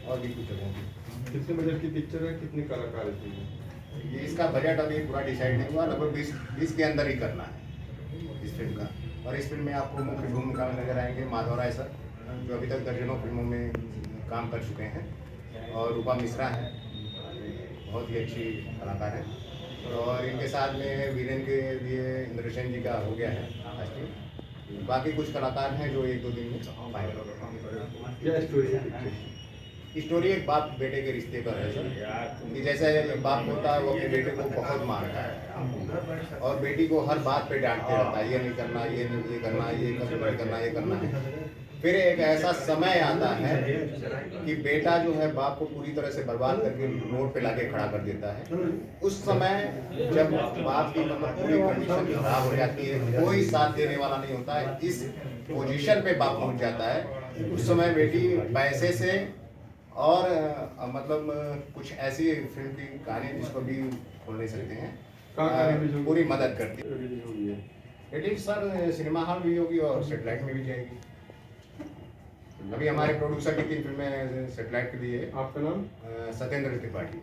और भी कुछ जगहों की। कितने बजट की पिक्चर है, कितने कलाकार इसमें? ये इसका बजट अभी पूरा डिसाइड नहीं हुआ, लगभग 20 के अंदर ही करना है इस फिल्म का। और इस फिल्म में आपको मुख्य भूमिका में नजर आएंगे माधव राय सर, जो अभी तक दर्जनों फिल्मों में काम कर चुके हैं, और रूपा मिश्रा है, बहुत ही अच्छी कलाकार है। और इनके साथ में वीरेन के लिए इंद्रसेन जी का हो गया है कास्टिंग। बाकी कुछ कलाकार हैं जो 1-2 दिन में फाइनल हो गए। क्या स्टोरी है पिक्चर? स्टोरी एक बाप बेटे के रिश्ते पर है सर, कि जैसे बाप होता है वो अपने बेटे को बहुत मारता है और बेटी को हर बात पे डांटते रहता है, ये नहीं करना, ये नहीं, ये करना, ये नहीं करना, ये करना है। फिर एक ऐसा समय आता है कि बेटा जो है बाप को पूरी तरह से बर्बाद करके रोड पे लाके खड़ा कर देता है। उस समय जब बाप की मतलब पूरी कंडीशन खराब हो जाती है, कोई साथ देने वाला नहीं होता है, इस पोजीशन पे बाप पहुंच जाता है। उस समय बेटी पैसे से और मतलब कुछ ऐसी फिल्म की कहानी जिसको भी बोल नहीं सकते हैं, पूरी मदद करती है। रिलीज होगी है। रिलीज सर सिनेमा हॉल भी होगी और सेटेलाइट में भी जाएगी। अभी हमारे प्रोड्यूसर की 3 फिल्में सेटेलाइट के लिए। आपका नाम? सत्येंद्र त्रिपाठी।